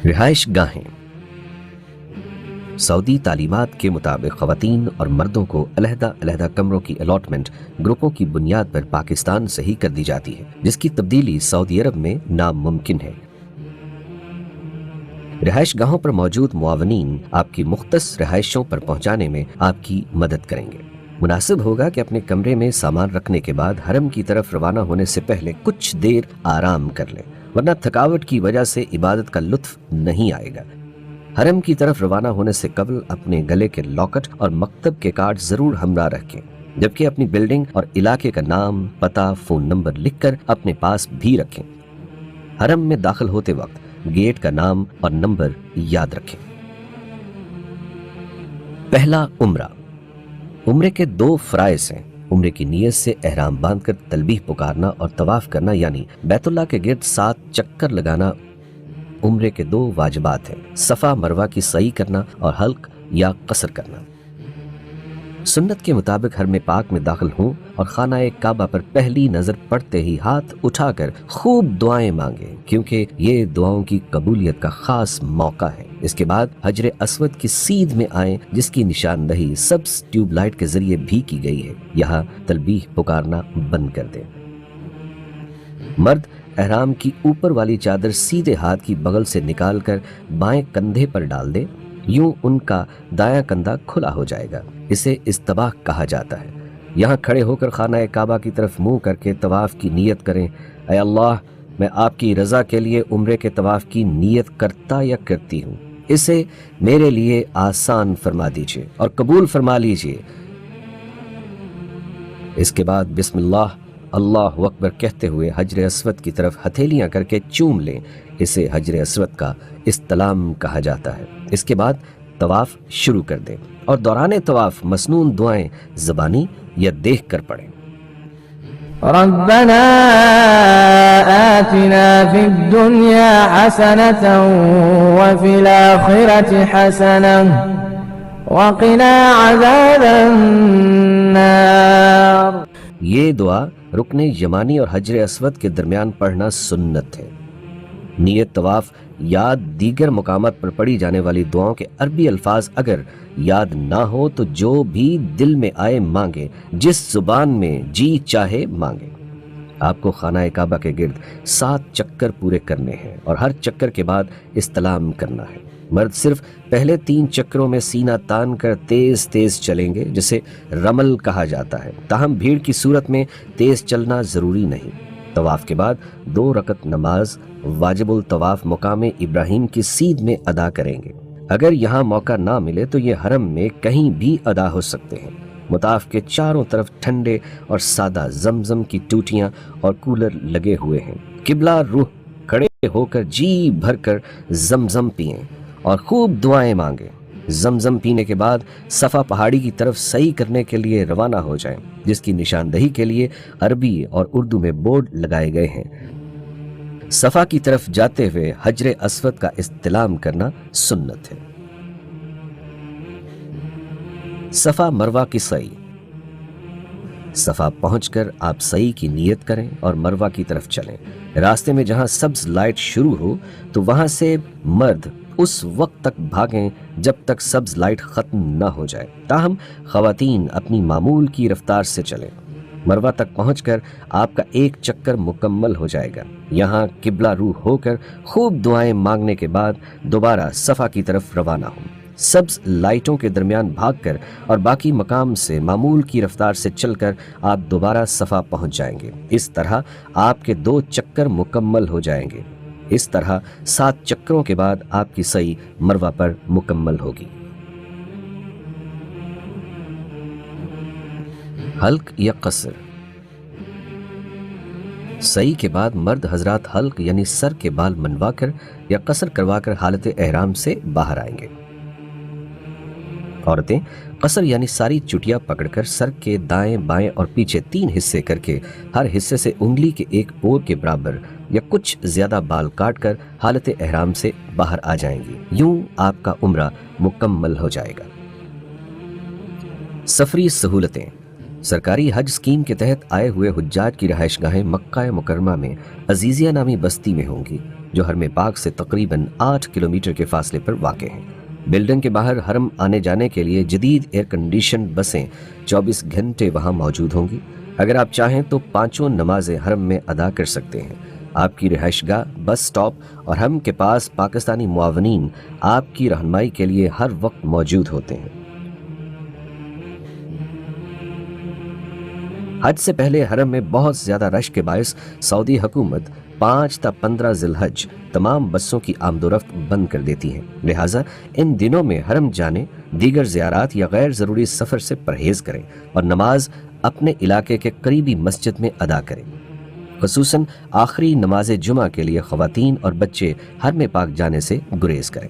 رہائش گاہیں سعودی تعلیمات کے مطابق خواتین اور مردوں کو علیحدہ علیحدہ کمروں کی الاٹمنٹ گروپوں کی بنیاد پر پاکستان سے ہی کر دی جاتی ہے، جس کی تبدیلی سعودی عرب میں ناممکن ہے۔ رہائش گاہوں پر موجود معاونین آپ کی مختص رہائشوں پر پہنچانے میں آپ کی مدد کریں گے۔ مناسب ہوگا کہ اپنے کمرے میں سامان رکھنے کے بعد حرم کی طرف روانہ ہونے سے پہلے کچھ دیر آرام کر لیں، ورنہ تھکاوٹ کی وجہ سے عبادت کا لطف نہیں آئے گا۔ حرم کی طرف روانہ ہونے سے قبل اپنے گلے کے لاکٹ اور مکتب کے کارڈ ضرور ہمراہ رکھیں، جبکہ اپنی بلڈنگ اور علاقے کا نام، پتہ، فون نمبر لکھ کر اپنے پاس بھی رکھیں۔ حرم میں داخل ہوتے وقت گیٹ کا نام اور نمبر یاد رکھیں۔ پہلا عمرہ۔ عمرے کے 2 فرائض ہیں۔ عمرے کی نیت سے احرام باندھ کر تلبیح پکارنا اور طواف کرنا، یعنی بیت اللہ کے گرد 7 چکر لگانا عمرے کے 2 واجبات ہیں۔ صفا مروہ کی سعی کرنا اور حلق یا قصر کرنا۔ سنت کے مطابق حرم پاک میں داخل ہوں اور خانہ کعبہ پر پہلی نظر پڑتے ہی ہاتھ اٹھا کر خوب دعائیں مانگیں، کیونکہ یہ دعاؤں کی قبولیت کا خاص موقع ہے۔ اس کے بعد حجر اسود کی سیدھ میں آئیں، جس کی نشاندہی سبز ٹیوب لائٹ کے ذریعے بھی کی گئی ہے۔ یہاں تلبیح پکارنا بند کر دیں۔ مرد احرام کی اوپر والی چادر سیدھے ہاتھ کی بغل سے نکال کر بائیں کندھے پر ڈال دیں، یوں ان کا دایاں کندھا کھلا ہو جائے گا۔ اسے استباح کہا جاتا ہے۔ یہاں کھڑے ہو کر خانہ کعبہ کی طرف منہ کر کے طواف کی نیت کریں۔ اے اللہ، میں آپ کی رضا کے لیے عمرے کے طواف کی نیت کرتا یا کرتی ہوں، اسے میرے لیے آسان فرما دیجیے اور قبول فرما لیجیے۔ اس کے بعد بسم اللہ، اللہ اکبر کہتے ہوئے حجر اسود کی طرف ہتھیلیاں کر کے چوم لیں۔ اسے حجر اسود کا استلام کہا جاتا ہے۔ اس کے بعد طواف شروع کر دیں اور دوران طواف مسنون دعائیں زبانی یا دیکھ کر پڑھیں۔ ربنا آتنا في الدنيا حسنة وفي الآخرة حسنة وقنا عذاب النار۔ یہ دعا رکن یمانی اور حجر اسود کے درمیان پڑھنا سنت ہے۔ نیت طواف یاد دیگر مقامات پر پڑھی جانے والی دعاؤں کے عربی الفاظ اگر یاد نہ ہو تو جو بھی دل میں آئے مانگے، جس زبان میں جی چاہے مانگے۔ آپ کو خانہ کعبہ کے گرد 7 چکر پورے کرنے ہیں اور ہر چکر کے بعد استلام کرنا ہے۔ مرد صرف پہلے 3 چکروں میں سینہ تان کر تیز تیز چلیں گے، جسے رمل کہا جاتا ہے، تاہم بھیڑ کی صورت میں تیز چلنا ضروری نہیں۔ طواف کے بعد 2 رکعت نماز واجب الطواف مقام ابراہیم کی سیدھ میں ادا کریں گے۔ اگر یہاں موقع نہ ملے تو یہ حرم میں کہیں بھی ادا ہو سکتے ہیں۔ مطاف کے چاروں طرف ٹھنڈے اور سادہ زمزم کی ٹوٹیاں اور کولر لگے ہوئے ہیں۔ قبلہ رخ کھڑے ہو کر جی بھر کر زمزم پئیں اور خوب دعائیں مانگیں۔ زمزم پینے کے بعد صفا پہاڑی کی طرف سعی کرنے کے لیے روانہ ہو جائیں، جس کی نشاندہی کے لیے عربی اور اردو میں بورڈ لگائے گئے ہیں۔ صفا کی طرف جاتے ہوئے حجر اسود کا استلام کرنا سنت ہے۔ صفا مروہ کی سعی۔ صفا پہنچ کر آپ سعی کی نیت کریں اور مروہ کی طرف چلیں۔ راستے میں جہاں سبز لائٹ شروع ہو تو وہاں سے مرد اس وقت تک بھاگیں جب تک سبز لائٹ ختم نہ ہو جائے، تاہم خواتین اپنی معمول کی رفتار سے چلیں۔ مروہ تک پہنچ کر آپ کا 1 چکر مکمل ہو جائے گا۔ یہاں قبلہ روح ہو کر خوب دعائیں مانگنے کے بعد دوبارہ صفا کی طرف روانہ ہوں۔ سبز لائٹوں کے درمیان بھاگ کر اور باقی مقام سے معمول کی رفتار سے چل کر آپ دوبارہ صفا پہنچ جائیں گے۔ اس طرح آپ کے 2 چکر مکمل ہو جائیں گے۔ اس طرح 7 چکروں کے بعد آپ کی سعی مروہ پر مکمل ہوگی۔ حلق یا قصر۔ سعی کے بعد مرد حضرات حلق یعنی سر کے بال منوا کر یا قصر کروا کر حالت احرام سے باہر آئیں گے۔ عورتیں قصر یعنی ساری چٹیاں پکڑ کر سر کے دائیں بائیں اور پیچھے 3 حصے کر کے ہر حصے سے انگلی کے 1 پور کے برابر یا کچھ زیادہ بال کاٹ کر حالت احرام سے باہر آ جائیں گی۔ یوں آپ کا عمرہ مکمل ہو جائے گا۔ سفری سہولتیں۔ सरकारी हज स्कीम के तहत आए हुए हुज्जाज की रहायश गाहें मक्का मुकर्रमा में अजीजिया नामी बस्ती में होंगी, जो हरम पाक से तकरीबन 8 किलोमीटर के फासले पर वाक़ है। बिल्डिंग के बाहर हरम आने जाने के लिए जदीद एयर कंडीशन बसें 24 घंटे वहां मौजूद होंगी। अगर आप चाहें तो 5 नमाजें हरम में अदा कर सकते हैं। आपकी रिहाइशगाह, बस स्टॉप और हरम के पास पाकिस्तानी मुआवनीन आपकी रहनुमाई के लिए हर वक्त मौजूद होते हैं। हज से पहले हरम में बहुत ज़्यादा रश के बायस सऊदी हुकूमत 5 ta 15 ज़िलहज तमाम बसों की आमदोरफ्त बंद कर देती है। लिहाजा इन दिनों में हरम जाने, दीगर ज़ियारात या गैर ज़रूरी सफ़र से परहेज़ करें और नमाज अपने इलाके के करीबी मस्जिद में अदा करें। ख़ुसूसन आखिरी नमाज जुमा के लिए ख़वातीन और बच्चे हरम पाक जाने से गुरेज करें।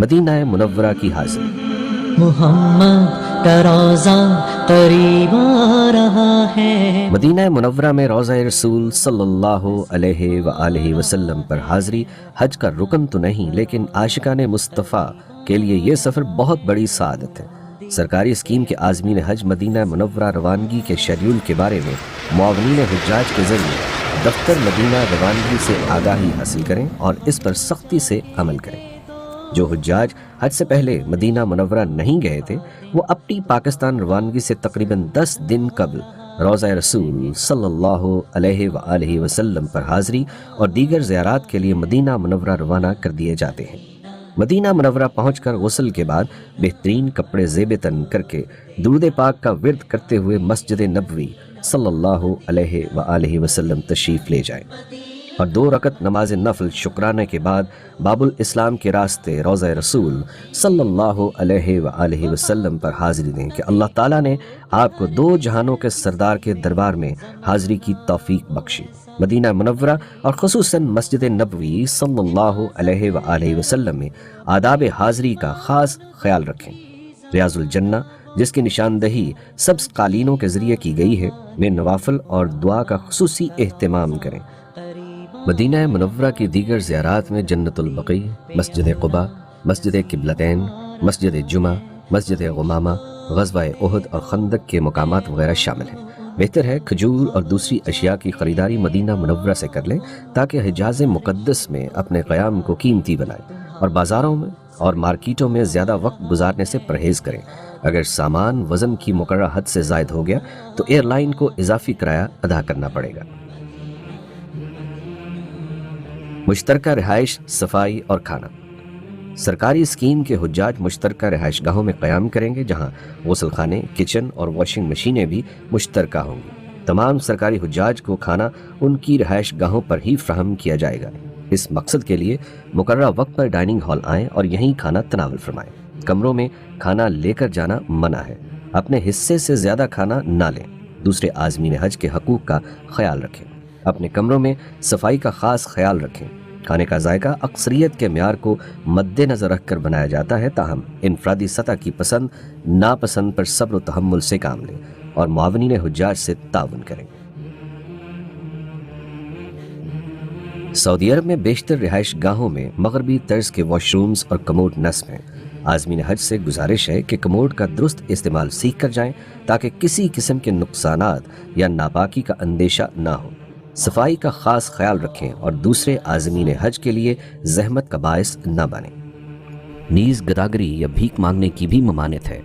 मदीना मुनव्वरा की हाज़िरी। मोहम्मद का रोज़ा करीब आ रहा है। मदीना मुनव्वरा में रोज़ा रसूल सल्लल्लाहु अलैहि व आलिहि वसल्लम पर हाज़िरी हज का रुकन तो नहीं, लेकिन आशिकाने मुस्तफ़ा के लिए ये सफ़र बहुत बड़ी सादत है। सरकारी स्कीम के आज़मीन हज मदीना मुनव्वरा रवानगी के शेड्यूल के बारे में मुआवनीन हुज्जाज के ज़रिए दफ्तर मदीना रवानगी से आगाही हासिल करें और इस पर सख्ती से अमल करें। जो हुज्जाज हज से पहले मदीना मुनव्वरा नहीं गए थे, वो अपनी पाकिस्तान रवानगी से तकरीबन 10 दिन कबल रोज़ा रसूल सल्लल्लाहु अलैहि व आलिहि वसल्लम पर हाज़िरी और दीगर ज़ियारात के लिए मदीना मुनव्वरा रवाना कर दिए जाते हैं। मदीना मुनव्वरा पहुंचकर गुस्ल के बाद बेहतरीन कपड़े ज़ेब तन करके दुरूद पाक का विर्द करते हुए मस्जिद नबवी सल्लल्लाहु अलैहि व आलिहि वसल्लम तशरीफ़ ले जाएं और 2 रकत नमाज नफल शुक्राने के बाद बाबुल इस्लाम के रास्ते रोज़ा रसूल सल्लल्लाहु अलैहि व आलिहि वसल्लम पर हाज़िरी दें कि अल्लाह ताला ने आपको 2 जहानों के सरदार के दरबार में हाज़िरी की तौफीक बख्शी। मदीना मुनव्वरा और ख़ुसूसन मस्जिद नबवी सल्लल्लाहु अलैहि व आलिहि वसल्लम में आदाब हाज़िरी का ख़ास ख्याल रखें। रियाज़ुल जन्ना, जिसकी निशानदही सब्ज़ कालीनों के ज़रिए की गई है, में नवाफिल और दुआ का ख़ुसूसी एहतमाम करें। मदीना मुनव्वरा की दीगर ज़ियारात में जन्नतुल बक़ी, मस्जिद क़ुबा, मस्जिद क़िबलतैन, मस्जिद जुमा, मस्जिद गुमामा, ग़ज़वा उहद और खंदक के मकामात वगैरह शामिल हैं। बेहतर है खजूर और दूसरी अशिया की ख़रीदारी मदीना मुनव्वरा से कर लें ताकि हिजाज़ मुक़द्दस में अपने क़याम को कीमती बनाएं और बाज़ारों में और मार्केटों में ज़्यादा वक्त गुजारने से परहेज़ करें। अगर सामान वज़न की मुकर्रर हद से ज़ायद हो गया तो एयरलाइन को इजाफ़ी किराया अदा करना पड़ेगा। मुश्तरका रिहाइश, सफाई और खाना। सरकारी स्कीम के हुज्जाज मुश्तरका रिहाइश गाहों में क़याम करेंगे, जहां गुस्ल खाने, किचन और वॉशिंग मशीनें भी मुश्तरका होंगी। तमाम सरकारी हुज्जाज को खाना उनकी रिहाइश गाहों पर ही फ्राहम किया जाएगा। इस मकसद के लिए मुकर्रर वक्त पर डाइनिंग हॉल आएँ और यहीं खाना तनावल फरमाएँ। कमरों में खाना लेकर जाना मना है। अपने हिस्से से ज़्यादा खाना ना लें। दूसरे आज़मीन हज के हकूक़ का ख्याल रखें। अपने कमरों में सफाई का ख़ास ख्याल रखें। खाने का जायका अक्सरियत के म्यार को मद्देनज़र रख कर बनाया जाता है, ताहम इनफरादी सतह की पसंद नापसंद पर सब्र व तहम्मुल से काम लें और मुआवनीन हुज्जाज से ताउन करें। सऊदी अरब में बेशतर रिहाइश गाहों में मगरबी तर्ज के वॉशरूम्स और कमोड नस्ब हैं। आज़मीन हज से गुजारिश है कि कमोड का दुरुस्त इस्तेमाल सीख कर जाएं ताकि किसी किस्म के नुकसानात या नापाकी का अंदेशा ना हो। सफाई का ख़ास ख्याल रखें और दूसरे आज़मीन हज के लिए जहमत का बायस न बने। नीज़ गदागरी या भीख मांगने की भी ममानियत है।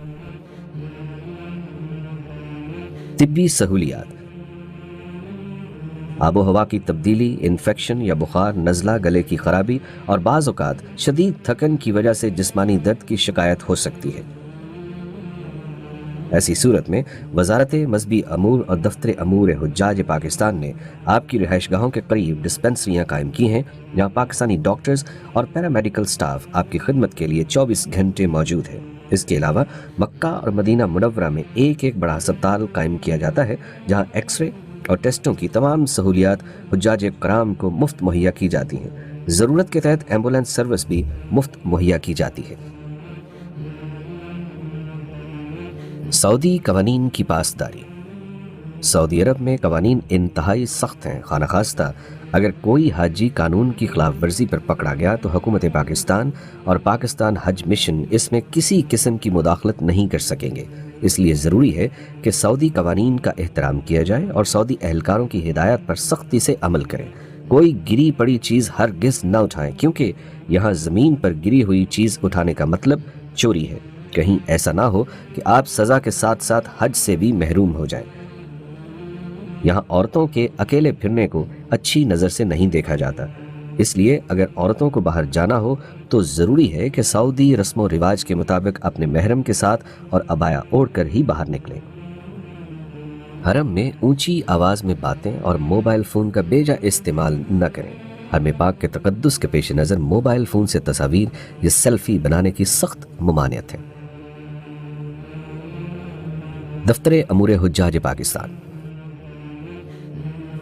तिब्बी सहूलियात। आबो हवा की तब्दीली, इन्फेक्शन या बुखार, नज़ला, गले की खराबी और बाज़ औक़ात शदीद थकन की वजह से जिस्मानी दर्द की शिकायत हो सकती है। ऐसी सूरत में वजारत मज़हबी अमूर और दफ्तर अमूर हुज्जाज पाकिस्तान ने आपकी रिहाइशगाहों के करीब डिस्पेंसरियाँ कायम की हैं, जहाँ पाकिस्तानी डॉक्टर्स और पैरामेडिकल स्टाफ आपकी खिदमत के लिए 24 घंटे मौजूद है। इसके अलावा मक्का और मदीना मुनव्वरा में एक बड़ा अस्पताल कायम किया जाता है, जहाँ एक्सरे और टेस्टों की तमाम सहूलियात हुज्जाज कराम को मुफ्त मुहैया की जाती हैं। ज़रूरत के तहत एम्बुलेंस सर्विस भी मुफ्त मुहैया की जाती है। सऊदी कवानीन की पासदारी। सऊदी अरब में कवानीन इंतहाई सख्त हैं। खाना खास्ता अगर कोई हाजी कानून की खिलाफ वर्जी पर पकड़ा गया तो हुकूमत पाकिस्तान और पाकिस्तान हज मिशन इसमें किसी किस्म की मुदाखलत नहीं कर सकेंगे। इसलिए ज़रूरी है कि सऊदी कवानीन का एहतराम किया जाए और सऊदी एहलकारों की हिदायत पर सख्ती से अमल करें। कोई गिरी पड़ी चीज़ हरगिज़ न उठाएं, क्योंकि यहाँ ज़मीन पर गिरी हुई चीज़ उठाने का मतलब चोरी है। कहीं ऐसा ना हो कि आप सज़ा के साथ साथ हज से भी महरूम हो जाएं। यहाँ औरतों के अकेले फिरने को अच्छी नज़र से नहीं देखा जाता, इसलिए अगर औरतों को बाहर जाना हो तो ज़रूरी है कि सऊदी रस्म व रिवाज के मुताबिक अपने महरम के साथ और अबाया ओढ़ कर ही बाहर निकलें। हरम में ऊंची आवाज़ में बातें और मोबाइल फ़ोन का बेजा इस्तेमाल न करें। हरम पाक के तक़द्दुस के पेश नज़र मोबाइल फ़ोन से तस्वीर या सेल्फी बनाने की सख्त ममानियत है। दफ्तर अमूर हुज्जाज पाकिस्तान।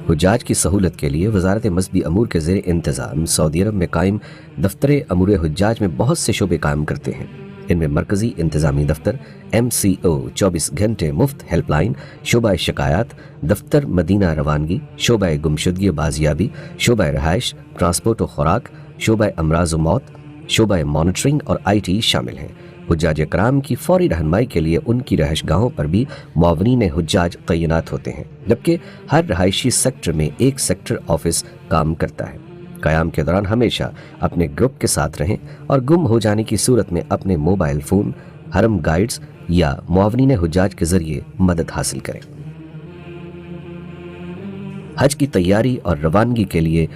हुज्जाज की सहूलत के लिए वजारत मज़हबी अमूर के ज़ेर इंतज़ाम सऊदी अरब में कायम दफ्तर अमूर हुज्जाज में बहुत से शोबे कायम करते हैं। इनमें मरकज़ी इंतज़ामी दफ्तर, MCO 24 घंटे मुफ्त हेल्पलाइन, शोबा शिकायत, दफ्तर मदीना रवानगी, शोबा गुमशुदगी बाजियाबी, शोबा रहाइश, ट्रांसपोर्ट व खुराक, शोबा अमराज व मौत, शोबा मॉनिटरिंग और IT शामिल हैं। हुज्जाज कराम की फौरी रहनुमाई के लिए उनकी रहाइश गाहों पर भी मुआवनीन हुज्जाज तैनात होते हैं, जबकि हर रहायशी सेक्टर में एक सेक्टर ऑफिस काम करता है। क़याम के दौरान हमेशा अपने ग्रुप के साथ रहें और गुम हो जाने की सूरत में अपने मोबाइल फ़ोन, हरम गाइड्स या मुआवनीन हुज्जाज के ज़रिए मदद हासिल करें। हज की तैयारी और रवानगी के लिए